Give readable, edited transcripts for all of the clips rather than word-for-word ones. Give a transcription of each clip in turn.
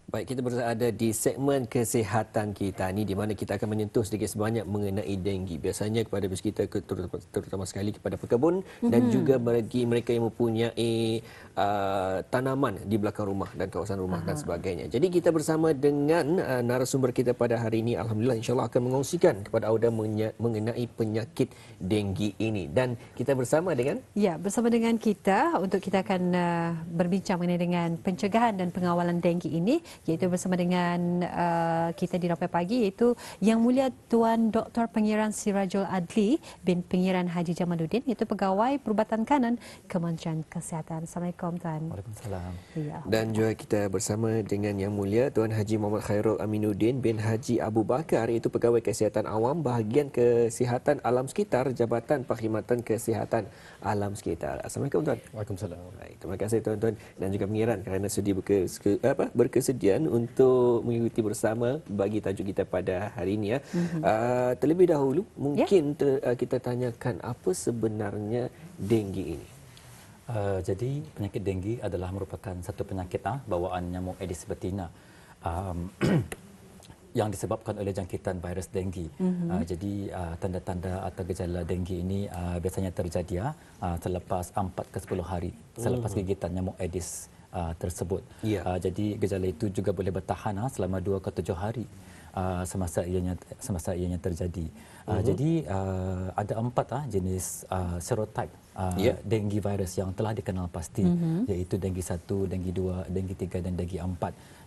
Baik, kita berada di segmen kesihatan kita ni di mana kita akan menyentuh sedikit sebanyak mengenai denggi. Biasanya kepada kita terutama sekali kepada pekebun dan juga bagi mereka yang mempunyai tanaman di belakang rumah dan kawasan rumah dan sebagainya. Jadi kita bersama dengan narasumber kita pada hari ini, alhamdulillah insya-Allah akan mengongsikan kepada Auda mengenai penyakit denggi ini. Dan kita bersama dengan bersama dengan kita untuk kita akan berbincang mengenai dengan pencegahan dan pengawalan denggi ini, iaitu bersama dengan kita di Rapai Pagi, iaitu Yang Mulia Tuan Dr. Pengiran Sirajul Adli bin Pengiran Haji Jamaluddin, iaitu Pegawai Perubatan Kanan Kementerian Kesihatan. Assalamualaikum Tuan. Waalaikumsalam. Ya. Dan juga kita bersama dengan Yang Mulia Tuan Haji Muhammad Khairul Aminuddin bin Haji Abu Bakar, iaitu Pegawai Kesihatan Awam Bahagian Kesihatan Alam Sekitar Jabatan Perkhidmatan Kesihatan Alam Sekitar. Assalamualaikum Tuan. Waalaikumsalam. Baik, terima kasih tuan-tuan dan juga pengiran kerana sudi berkesediaan untuk mengikuti bersama bagi tajuk kita pada hari ini ya. Terlebih dahulu mungkin kita tanyakan apa sebenarnya denggi ini. Jadi penyakit denggi adalah merupakan satu penyakit bawaan nyamuk Aedes betina yang disebabkan oleh jangkitan virus denggi. Jadi tanda-tanda atau gejala denggi ini biasanya terjadi selepas 4 ke 10 hari selepas gigitan nyamuk Aedes tersebut. Jadi gejala itu juga boleh bertahan selama 2 ke 7 hari semasa ianya terjadi. Jadi ada 4 jenis serotype denggi virus yang telah dikenal pasti, iaitu denggi 1, denggi 2, denggi 3 dan denggi 4.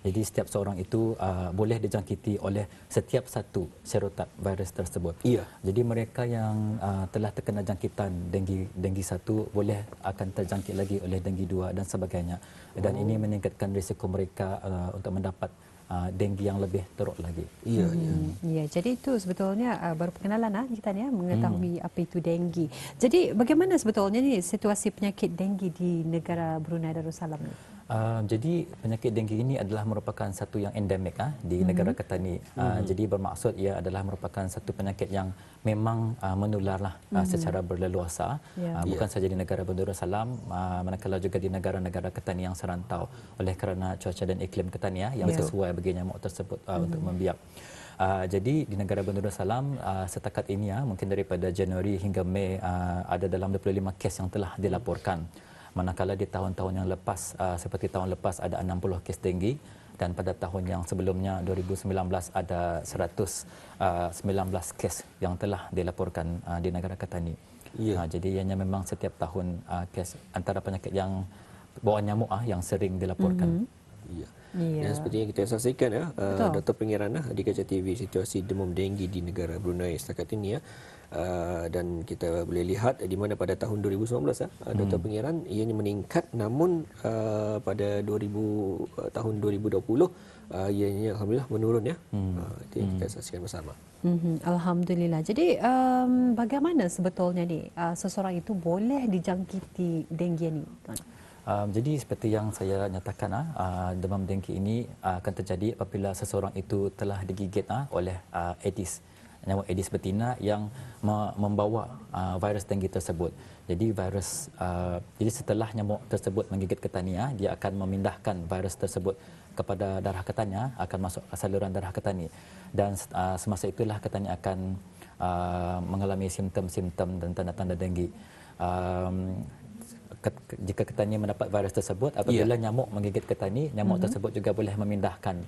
Jadi setiap seorang itu boleh dijangkiti oleh setiap satu serotype virus tersebut. Jadi mereka yang telah terkena jangkitan denggi 1 boleh akan terjangkit lagi oleh denggi 2 dan sebagainya. Dan ini meningkatkan risiko mereka untuk mendapat denggi yang lebih teruk lagi. Ya, jadi itu sebetulnya baru perkenalan kita ni mengetahui apa itu denggi. Jadi bagaimana sebetulnya ni situasi penyakit denggi di negara Brunei Darussalam ni? Jadi penyakit denggi ini adalah merupakan satu yang endemik di negara kita ni. Jadi bermaksud ia adalah merupakan satu penyakit yang memang menularlah secara berleluasa. Bukan saja di negara Darussalam, manakala juga di negara-negara kita ni yang serantau oleh kerana cuaca dan iklim kita ni yang sesuai bagi nyamuk tersebut untuk membiak. Jadi di negara Darussalam setakat ini mungkin daripada Januari hingga Mei ada dalam 25 kes yang telah dilaporkan. Manakala di tahun-tahun yang lepas seperti tahun lepas ada 60 kes denggi dan pada tahun yang sebelumnya 2019 ada 119 kes yang telah dilaporkan di negara kita ni. Jadi ianya memang setiap tahun kes antara penyakit yang bawaan nyamuk yang sering dilaporkan. Dan seperti yang kita saksikan Dr. Pengiran di Kaca TV situasi demam denggi di negara Brunei setakat ini dan kita boleh lihat di mana pada tahun 2019 Dr. Pengiran ianya meningkat, namun pada tahun 2020 ianya alhamdulillah menurun itu yang kita saksikan bersama. Alhamdulillah. Jadi bagaimana sebetulnya ni seseorang itu boleh dijangkiti denggi ni, Tuan? Jadi seperti yang saya nyatakan, demam denggi ini akan terjadi apabila seseorang itu telah digigit oleh Aedes, nyamuk Aedes betina yang membawa virus denggi tersebut. Jadi jadi setelah nyamuk tersebut menggigit ketani, dia akan memindahkan virus tersebut kepada darah ketani, akan masuk ke saluran darah ketani, dan semasa itulah ketani akan mengalami simptom-simptom dan tanda-tanda denggi. Jika ketani mendapat virus tersebut, apabila nyamuk menggigit ketani, nyamuk tersebut juga boleh memindahkan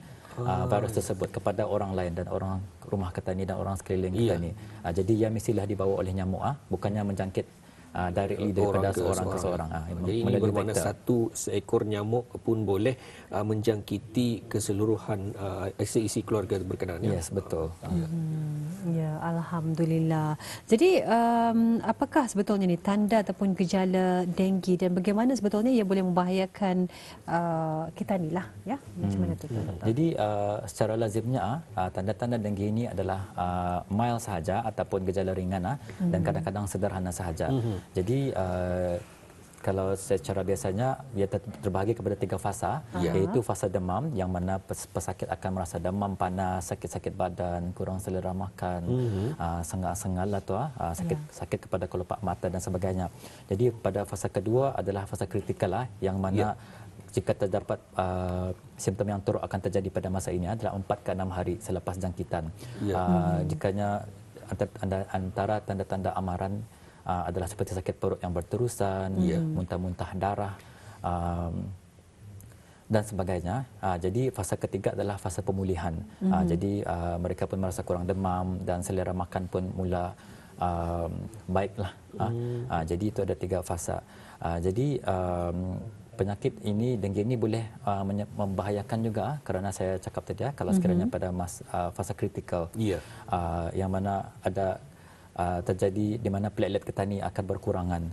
virus tersebut kepada orang lain dan orang rumah ketani dan orang sekeliling ketani. Jadi ia mestilah dibawa oleh nyamuk, bukannya menjangkit directly daripada seorang ke seorang. Jadi ini bermakna satu seekor nyamuk pun boleh menjangkiti keseluruhan isi keluarga berkenaan. Yes, betul. Ya, alhamdulillah. Jadi apakah sebetulnya ni tanda ataupun gejala denggi dan bagaimana sebetulnya ia boleh membahayakan kita ni lah, ya? Macam mana tu? Jadi secara lazimnya tanda-tanda denggi ini adalah mild sahaja ataupun gejala ringan dan kadang-kadang sederhana sahaja. Jadi kalau secara biasanya ia terbahagi kepada 3 fasa, iaitu fasa demam yang mana pesakit akan merasa demam, panas, sakit-sakit badan, kurang selera makan, sengal-sengal sakit kepada kelopak mata dan sebagainya. Jadi pada fasa kedua adalah fasa kritikal yang mana jika terdapat simptom yang teruk akan terjadi pada masa ini adalah 4 ke 6 hari selepas jangkitan. Jikanya antara tanda-tanda amaran adalah seperti sakit perut yang berterusan, muntah-muntah darah, dan sebagainya. Jadi fasa ketiga adalah fasa pemulihan. Jadi mereka pun merasa kurang demam dan selera makan pun mula baiklah. Jadi itu ada 3 fasa. Jadi penyakit ini, denggi ini boleh membahayakan juga kerana saya cakap tadi kalau sekiranya pada fasa kritikal yang mana ada terjadi di mana platelet ketani akan berkurangan.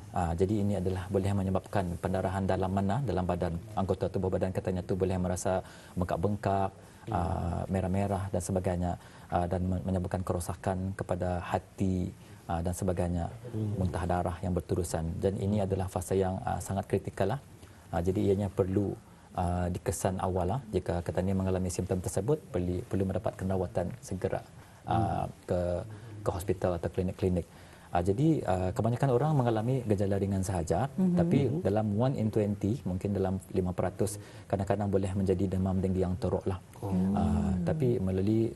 Jadi ini adalah boleh menyebabkan pendarahan dalam badan, anggota tubuh badan ketani itu boleh merasa bengkak-bengkak, merah-merah dan sebagainya, dan menyebabkan kerosakan kepada hati dan sebagainya, muntah darah yang berterusan. Dan ini adalah fasa yang sangat kritikal lah. Jadi ianya perlu dikesan awal lah. Jika ketani mengalami simptom tersebut, perlu mendapatkan rawatan segera ke hospital atau klinik-klinik. Jadi kebanyakan orang mengalami gejala ringan sahaja, tapi dalam 1 in 20, mungkin dalam 5%, kadang-kadang boleh menjadi demam denggi yang teruk lah. Tapi melalui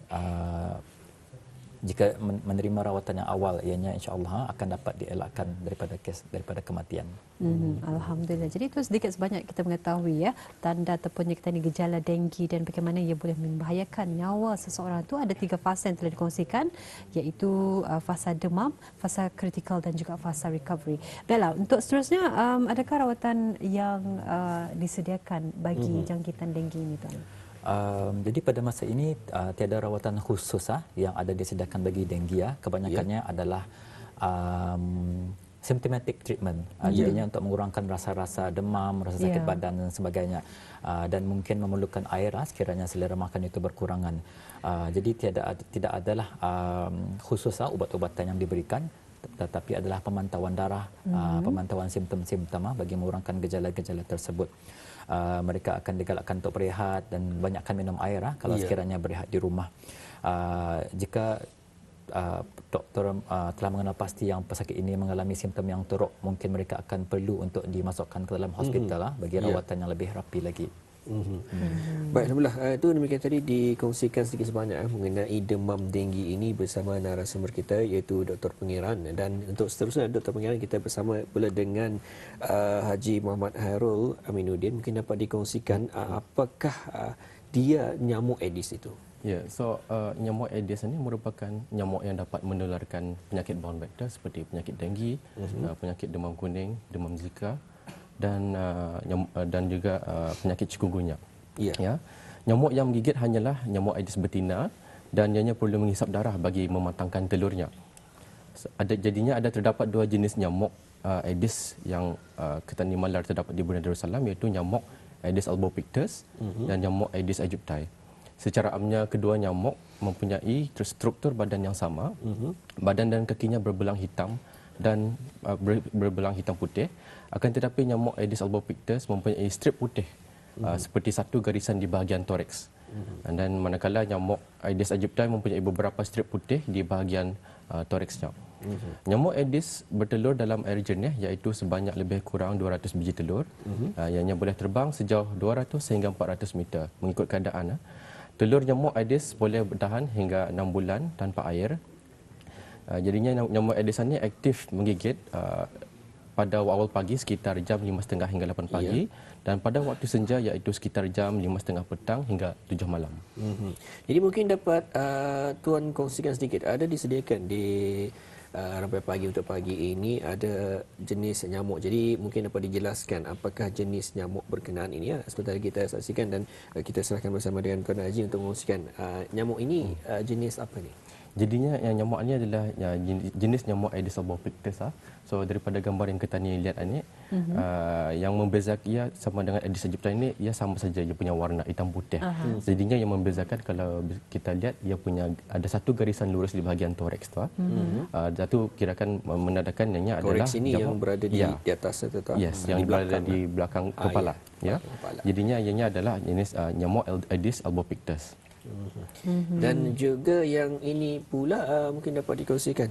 jika menerima rawatan yang awal, ianya insya-Allah akan dapat dielakkan daripada kematian. Alhamdulillah. Jadi itu sedikit sebanyak kita mengetahui tanda ataupun gejala denggi dan bagaimana ia boleh membahayakan nyawa seseorang. Itu ada 3 fasa yang telah dikongsikan, iaitu fasa demam, fasa kritikal dan juga fasa recovery. Baiklah, untuk seterusnya adakah rawatan yang disediakan bagi jangkitan denggi ini, Tuan? Jadi pada masa ini tiada rawatan khusus yang ada disediakan bagi denggi. Kebanyakannya adalah symptomatic treatment. Jadinya untuk mengurangkan rasa-rasa demam, rasa sakit badan dan sebagainya. Dan mungkin memerlukan air sekiranya selera makan itu berkurangan. Jadi tidak adalah khusus ubat-ubatan yang diberikan, tetapi adalah pemantauan darah, pemantauan simptom-simptom bagi mengurangkan gejala-gejala tersebut. Mereka akan digalakkan untuk berehat dan banyakkan minum air kalau sekiranya berehat di rumah. Jika doktor telah mengenal pasti yang pesakit ini mengalami simptom yang teruk, mungkin mereka akan perlu untuk dimasukkan ke dalam hospital bagi rawatan yang lebih rapi lagi. Baik, alhamdulillah. Itu demikian tadi dikongsikan sedikit sebanyak mengenai demam denggi ini bersama narasumber kita, iaitu Dr. Pangeran. Dan untuk seterusnya Dr. Pangeran, kita bersama pula dengan Haji Muhammad Hairul Aminuddin. Mungkin dapat dikongsikan apakah dia nyamuk Aedes itu? Ya, nyamuk Aedes ini merupakan nyamuk yang dapat menularkan penyakit borne vector seperti penyakit denggi, penyakit demam kuning, demam Zika, dan juga penyakit chikungunya. Ya. Nyamuk yang menggigit hanyalah nyamuk Aedes betina dan ianya perlu menghisap darah bagi mematangkan telurnya. Jadinya terdapat 2 jenis nyamuk Aedes yang ketani malar terdapat di Brunei Darussalam, iaitu nyamuk Aedes albopictus dan nyamuk Aedes aegypti. Secara amnya kedua nyamuk mempunyai struktur badan yang sama, badan dan kakinya berbelang hitam dan berbelang hitam putih. Akan tetapi nyamuk Aedes albopictus mempunyai strip putih seperti satu garisan di bahagian toraks. Dan manakala nyamuk Aedes aegypti mempunyai beberapa strip putih di bahagian toraksnya. Nyamuk Aedes bertelur dalam air jernih, iaitu sebanyak lebih kurang 200 biji telur. Ianya boleh terbang sejauh 200 sehingga 400 meter mengikut keadaan. Telur nyamuk Aedes boleh bertahan hingga 6 bulan tanpa air. Jadinya nyamuk Aedes ini aktif menggigit pada awal pagi sekitar jam 5.30 hingga 8 pagi, dan pada waktu senja iaitu sekitar jam 5.30 petang hingga 7 malam. Jadi mungkin dapat Tuan kongsikan sedikit, ada disediakan di Rampai Pagi untuk pagi ini ada jenis nyamuk. Jadi mungkin dapat dijelaskan apakah jenis nyamuk berkenaan ini sebentar kita saksikan, dan kita serahkan bersama dengan Tuan Haji untuk mengongsikan nyamuk ini jenis apa ni? Jadinya yang nyamuk ini adalah jenis nyamuk Aedes albopictus. So daripada gambar yang ketani lihat ini, yang membezakan ia sama dengan Aedes aegypti ini, ia sama saja dia punya warna hitam putih. Jadinya yang membezakan kalau kita lihat ia punya ada satu garisan lurus di bahagian toraks tu. Itu kirakan menandakan ianya adalah toraks ini yang berada di atas atau yang berada di belakang kepala. Jadinya ianya adalah jenis nyamuk Aedes albopictus. Dan juga yang ini pula mungkin dapat dikongsikan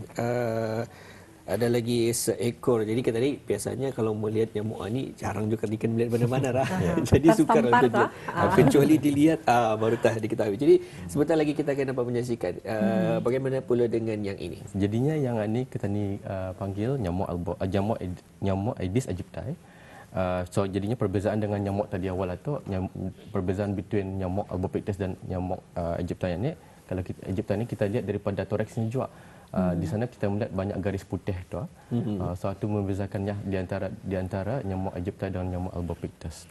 ada lagi seekor. Jadi kan tadi biasanya kalau melihat nyamuk ni jarang juga kita melihat mana-mana lah. Jadi Tak sukar tampar untuk tak? kecuali dilihat baru tahu diketahui. Jadi sebentar lagi kita akan dapat menyaksikan bagaimana pula dengan yang ini. Jadinya yang ini kita ni panggil nyamuk Aedes aegypti. So jadinya perbezaan dengan nyamuk tadi awal itu, perbezaan between nyamuk albopictus dan nyamuk aegypti ni, kalau kita aegypti ni kita lihat daripada thoraxnya juga. Di sana kita melihat banyak garis putih tu. So itu membezakannya di antara nyamuk aegypti dan nyamuk albopictus.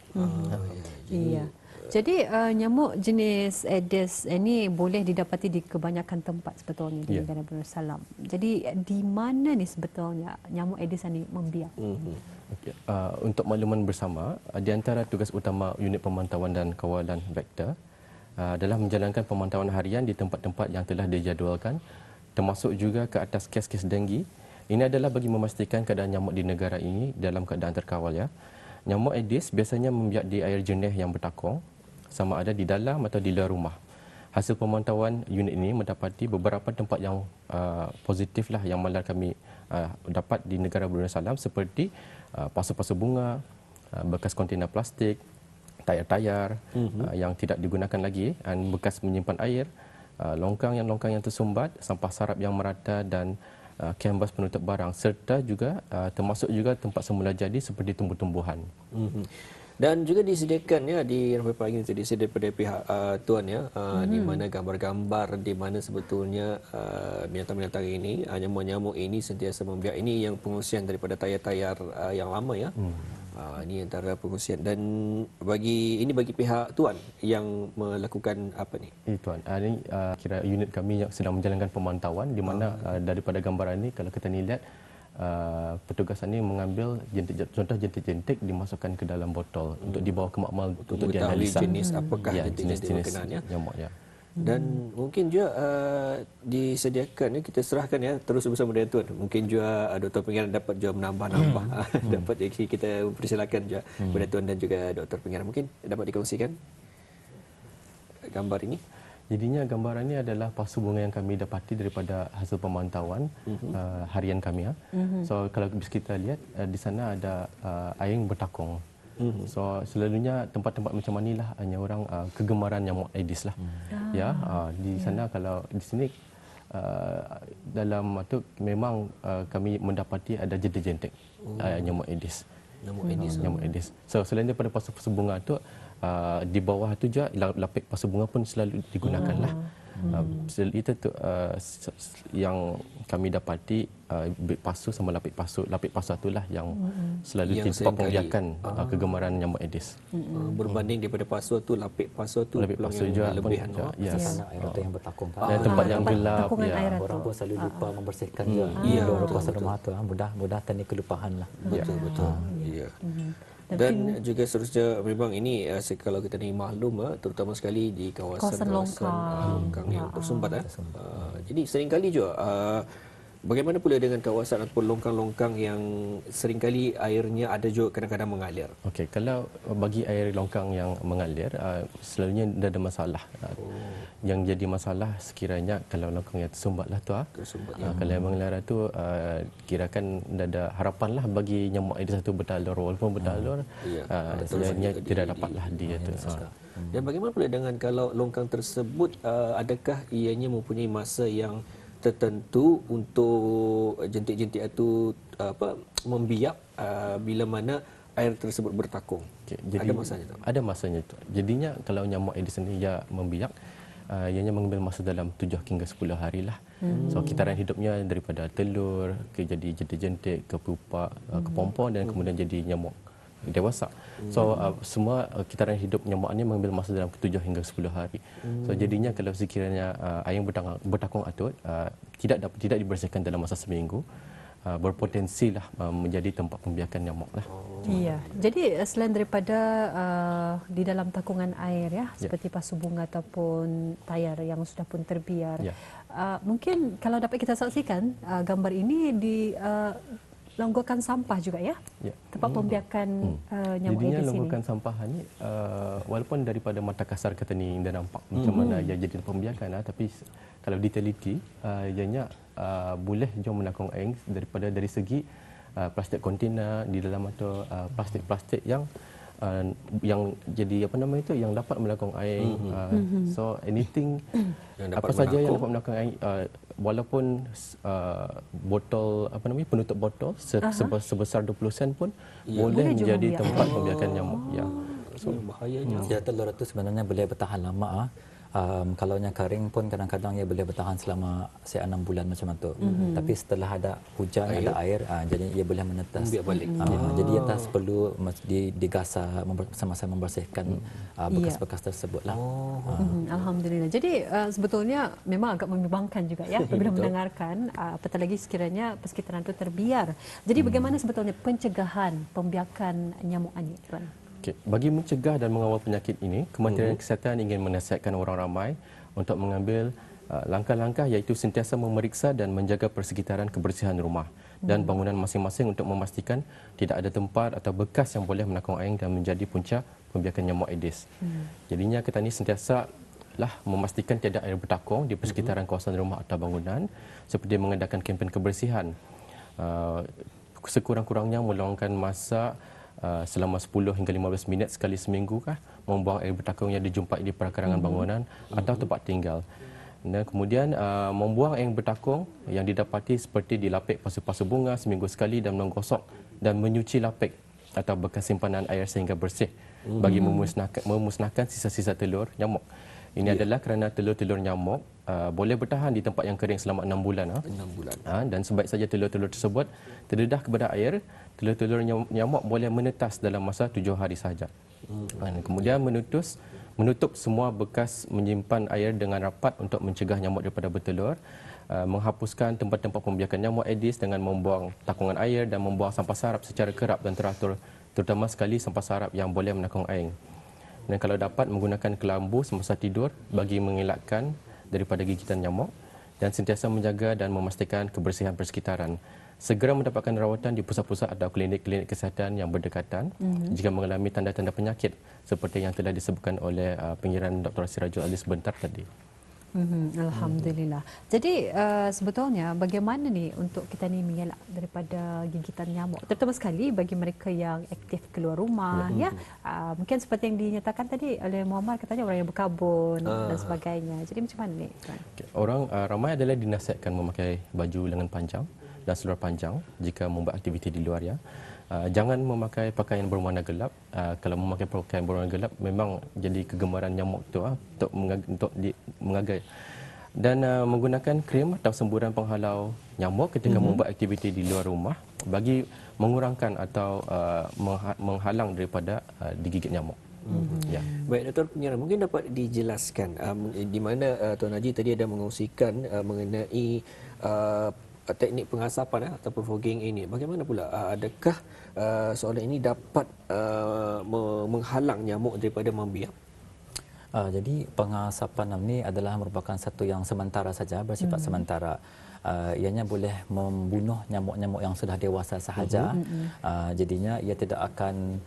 Iya. Jadi nyamuk jenis Aedes ini boleh didapati di kebanyakan tempat sebetulnya di negara Darussalam. Jadi di mana ni sebetulnya nyamuk Aedes ini membiak? Okay. Untuk makluman bersama, di antara tugas utama unit pemantauan dan kawalan vektor adalah menjalankan pemantauan harian di tempat-tempat yang telah dijadualkan, termasuk juga ke atas kes-kes denggi. Ini adalah bagi memastikan keadaan nyamuk di negara ini dalam keadaan terkawal ya. Nyamuk Aedes biasanya membiak di air jernih yang bertakung, sama ada di dalam atau di luar rumah. Hasil pemantauan unit ini mendapati beberapa tempat yang positif lah yang malar kami dapat di negara Darussalam, seperti pasu-pasu bunga, bekas kontainer plastik, tayar-tayar yang tidak digunakan lagi, dan bekas menyimpan air, longkang yang tersumbat, sampah sarap yang merata dan kanvas penutup barang, serta juga termasuk juga tempat semula jadi seperti tumbuh-tumbuhan. Dan juga disediakan ya di Ramai Pagi itu disediakan daripada pihak tuan ya, di mana gambar-gambar di mana sebetulnya binatang-binatang ini, nyamuk-nyamuk ini sentiasa membiak. Ini yang pengungsian daripada tayar-tayar yang lama ya. Ini antara pengungsian, dan bagi pihak tuan yang melakukan apa ni? Tuan, ini kira unit kami yang sedang menjalankan pemantauan, di mana daripada gambaran ini kalau kita lihat petugas ini mengambil contoh jentik-jentik dimasukkan ke dalam botol untuk dibawa ke makmal untuk dianalisa. Jenis apakah jentik-jentik berkenaan ya. Nyamuk ya. Dan mungkin juga disediakan ya, kita serahkan ya terus bersama dengan tuan. Mungkin juga Dr. Pengiran dapat juga menambah-nambah dapat kita persilakan juga kepada tuan dan juga Dr. Pengiran, mungkin dapat dikongsikan gambar ini. Jadinya gambaran ini adalah pasu bunga yang kami dapati daripada hasil pemantauan harian kami ya. So kalau bisa kita lihat di sana ada air yang bertakung. So selalunya tempat-tempat macam inilah hanya orang kegemaran nyamuk Aedes lah. Ya, di sana kalau di sini dalam itu memang kami mendapati ada jentik-jentik nyamuk Aedes. Nyamuk Aedes. So selain daripada pasu-pasu bunga tu, di bawah tu juga lapik pasu bunga pun selalu digunakan lah. Itu tu yang kami dapati, pasu sama lapik pasu. Lapik pasu itulah yang selalu jadi tempat pembiakan kegemaran nyamuk Aedes. Berbanding daripada pasu tu, lapik pasu tu lapik pasu juga lebihan. Yes. Air tu yang bertakung kan. Dan tempat yang gelap ya. Orang pun selalu lupa membersihkan juga. Luar kawasan rumah tu mudah teknik kelupaan lah. Betul. Ya. Dan juga seterusnya memang ini kalau kita ni maklum terutama sekali di kawasan longkang yang tersumbat. Jadi seringkali juga bagaimana pula dengan kawasan ataupun longkang-longkang yang seringkali airnya ada juga kadang-kadang mengalir. Okey, kalau bagi air longkang yang mengalir selalunya tidak ada masalah. Yang jadi masalah sekiranya kalau longkang yang tersumbatlah tu. Kalau yang mengalir tu kirakan tidak ada harapan lah bagi nyamuk Aedes itu bertalur, walaupun bertalur ianya tidak dapatlah dia tu. Dan bagaimana pula dengan kalau longkang tersebut adakah ianya mempunyai masa yang tertentu untuk jentik-jentik itu membiak bila mana air tersebut bertakung? Jadi, ada masanya tu? Ada masanya tu. Jadinya kalau nyamuk Aedes ini ia membiak, ianya mengambil masa dalam 7 hingga 10 hari lah. So kitaran hidupnya daripada telur ke jadi jentik-jentik, ke pupa, ke pompon, dan kemudian jadi nyamuk dewasa. So semua kitaran hidup nyamuk ini mengambil masa dalam 7 hingga 10 hari. So jadinya kalau sekiranya air yang bertakung atut tidak dibersihkan dalam masa seminggu, berpotensi lah menjadi tempat pembiakan nyamuk lah. Iya. Jadi selain daripada di dalam takungan air ya, seperti pasu bunga ataupun tayar yang sudah pun terbiar, mungkin kalau dapat kita saksikan gambar ini longgokan sampah juga ya? Ya. Tempat pembiakan nyamuk Jadinya Aedes ini. longgokan sampah ni walaupun daripada mata kasar kata ni dah nampak macam mana ia jadi pembiakan tapi kalau diteliti ianya boleh jom menakung air daripada dari segi plastik kontainer di dalam atau plastik-plastik yang jadi apa nama itu yang dapat melakong air. So anything Yang apa dapat saja yang melakong. dapat melakong air walaupun botol apa namanya penutup botol sebesar 20 sen pun boleh Boleh je menjadi membiak. tempat pembiakan nyamuk. Ya. So bahayanya. Ya, telur itu sebenarnya boleh bertahan lama. Kalau yang kering pun kadang-kadang ia boleh bertahan selama 6 bulan macam itu. Tapi setelah ada hujan, ada air, jadi ia boleh menetas. Biak balik. Jadi ia tak perlu digasa sama-sama membersihkan bekas-bekas tersebut lah. Alhamdulillah. Jadi sebetulnya memang agak membimbangkan juga ya apabila mendengarkan apatah lagi sekiranya persekitaran itu terbiar. Jadi bagaimana sebetulnya pencegahan pembiakan nyamuk ini, Tuan? Okay. Bagi mencegah dan mengawal penyakit ini, Kementerian Kesihatan ingin menasihatkan orang ramai untuk mengambil langkah-langkah iaitu sentiasa memeriksa dan menjaga persekitaran kebersihan rumah dan bangunan masing-masing untuk memastikan tidak ada tempat atau bekas yang boleh menakung air dan menjadi punca pembiakan nyamuk Aedes. Jadinya kita ni sentiasa lah memastikan tiada air bertakung di persekitaran kawasan rumah atau bangunan seperti mengadakan kempen kebersihan. Sekurang-kurangnya meluangkan masa selama 10 hingga 15 minit sekali seminggu membuang air bertakung yang dijumpai di perakarangan bangunan atau tempat tinggal. Dan kemudian membuang air bertakung yang didapati seperti dilapik pasu-pasu bunga seminggu sekali dan menggosok dan menyuci lapik atau bekas simpanan air sehingga bersih bagi memusnahkan sisa-sisa telur nyamuk. Ini adalah kerana telur-telur nyamuk boleh bertahan di tempat yang kering selama 6 bulan. 6 bulan. Dan sebaik saja telur-telur tersebut terdedah kepada air, telur-telur nyamuk boleh menetas dalam masa 7 hari sahaja. Dan kemudian menutup semua bekas menyimpan air dengan rapat untuk mencegah nyamuk daripada bertelur, menghapuskan tempat-tempat pembiakan nyamuk Aedes dengan membuang takungan air dan membuang sampah sarap secara kerap dan teratur, terutama sekali sampah sarap yang boleh menakung air. Dan kalau dapat menggunakan kelambu semasa tidur bagi mengelakkan daripada gigitan nyamuk dan sentiasa menjaga dan memastikan kebersihan persekitaran. Segera mendapatkan rawatan di pusat-pusat atau klinik-klinik kesihatan yang berdekatan jika mengalami tanda-tanda penyakit seperti yang telah disebutkan oleh pengiran Dr. Sirajul Ali sebentar tadi. Alhamdulillah. Jadi sebetulnya bagaimana ni untuk kita ni mengelak daripada gigitan nyamuk, terutama sekali bagi mereka yang aktif keluar rumah ya. Mungkin seperti yang dinyatakan tadi oleh Muhammad, katanya orang yang berkabun dan sebagainya. Jadi macam mana ni? Okay. Orang ramai adalah dinasihatkan memakai baju lengan panjang dan seluar panjang jika membuat aktiviti di luar ya. Jangan memakai pakaian berwarna gelap. Kalau memakai pakaian berwarna gelap memang jadi kegemaran nyamuk tu untuk mengagai. Dan menggunakan krim atau semburan penghalau nyamuk ketika membuat aktiviti di luar rumah bagi mengurangkan atau menghalang daripada digigit nyamuk. Ya. Baik, Dr. Penyiaran, mungkin dapat dijelaskan di mana Tuan Haji tadi ada mengongsikan mengenai teknik pengasapan ataupun fogging ini. Bagaimana pula adakah soalan ini dapat menghalang nyamuk daripada membiak? Jadi pengasapan ini adalah merupakan satu yang sementara saja, bersifat sementara. Ianya boleh membunuh nyamuk-nyamuk yang sudah dewasa sahaja. Jadinya ia tidak akan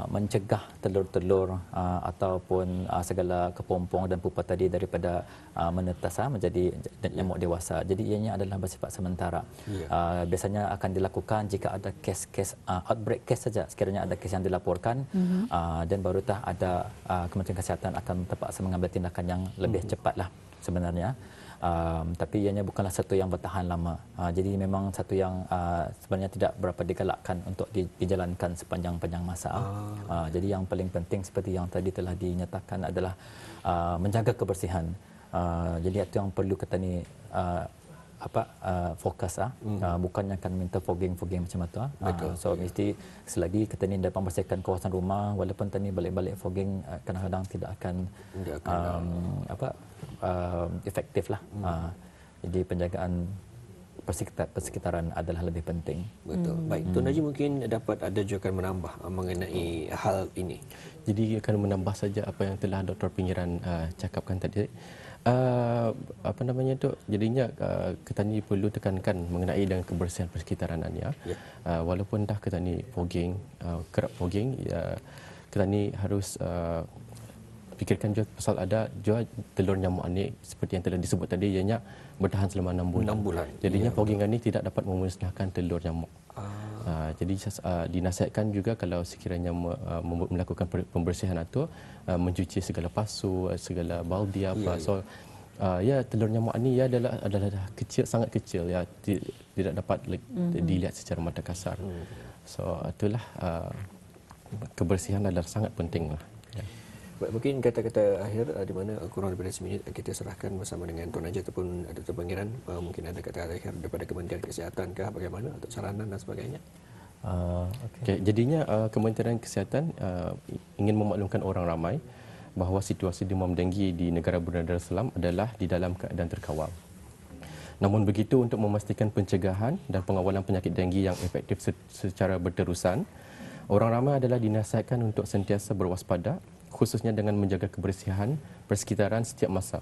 mencegah telur-telur ataupun segala kepompong dan pupa tadi daripada menetas menjadi nyamuk dewasa. Jadi ianya adalah bersifat sementara. Biasanya akan dilakukan jika ada kes-kes outbreak case saja, sekiranya ada kes yang dilaporkan dan barutah ada Kementerian Kesihatan akan terpaksa mengambil tindakan yang lebih cepatlah sebenarnya. Tapi ianya bukanlah satu yang bertahan lama. Jadi memang satu yang sebenarnya tidak berapa digalakkan untuk dijalankan sepanjang-panjang masa. Jadi yang paling penting seperti yang tadi telah dinyatakan adalah menjaga kebersihan. Jadi itu yang perlu kita ni fokus bukannya akan minta fogging macam itu. So mesti selagi kita ni dapat membersihkan kawasan rumah, walaupun tadi balik-balik fogging kadang-kadang tidak akan efektif lah. Jadi penjagaan persekitaran adalah lebih penting. Betul. Baik, Tuan Haji mungkin dapat ada juga menambah mengenai hal ini. Jadi akan menambah saja apa yang telah Dr. Pengiran cakapkan tadi. Apa namanya tu? Jadinya kita ni perlu tekankan mengenai dengan kebersihan persekitarannya. Ya. Walaupun dah kita ni fogging, kerap fogging, kita ni harus fikirkan juga pasal ada juga telur nyamuk ni seperti yang telah disebut tadi, ianya bertahan selama 6 bulan. 6 bulan. Jadinya Ya, fogging ini tidak dapat memusnahkan telur nyamuk. Jadi dinasihatkan juga kalau sekiranya melakukan pembersihan itu mencuci segala pasu, segala baldi apa. So ya telur nyamuk ini ya adalah kecil, sangat kecil ya, tidak dapat dilihat secara mata kasar. So itulah kebersihan adalah sangat penting lah. Ya. Baik, mungkin kata-kata akhir di mana kurang daripada seminit kita serahkan bersama dengan Tuan Haji ataupun Dr. Pengiran, mungkin ada kata-kata akhir daripada Kementerian Kesihatan kah bagaimana untuk saranan dan sebagainya. Okay, jadinya Kementerian Kesihatan ingin memaklumkan orang ramai bahawa situasi demam denggi di negara Brunei Darussalam adalah di dalam keadaan terkawal. Namun begitu, untuk memastikan pencegahan dan pengawalan penyakit denggi yang efektif secara berterusan, orang ramai adalah dinasihatkan untuk sentiasa berwaspada, khususnya dengan menjaga kebersihan persekitaran setiap masa.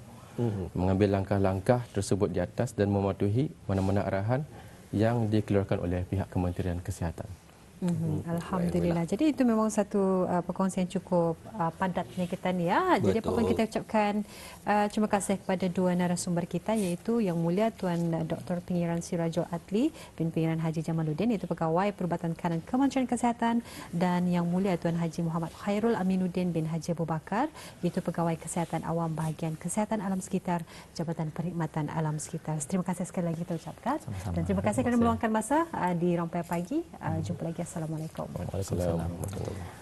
Mengambil langkah-langkah tersebut di atas dan mematuhi mana-mana arahan yang dikeluarkan oleh pihak Kementerian Kesihatan. Alhamdulillah. Jadi itu memang satu perkongsian cukup padatnya kita ni ya. Jadi apapun kita ucapkan terima kasih kepada dua narasumber kita, iaitu Yang Mulia Tuan Dr. Pengiran Sirajul Adli bin Pengiran Haji Jamaluddin, iaitu Pegawai Perubatan Kanan Kementerian Kesihatan, dan Yang Mulia Tuan Haji Muhammad Khairul Aminuddin bin Haji Abu Bakar, iaitu Pegawai Kesihatan Awam Bahagian Kesihatan Alam Sekitar Jabatan Perkhidmatan Alam Sekitar. Terima kasih sekali lagi kita ucapkan. Sama-sama. Dan terima kasih kerana meluangkan masa di Rampai Pagi. Jumpa lagi. Assalamualaikum. Waalaikumsalam.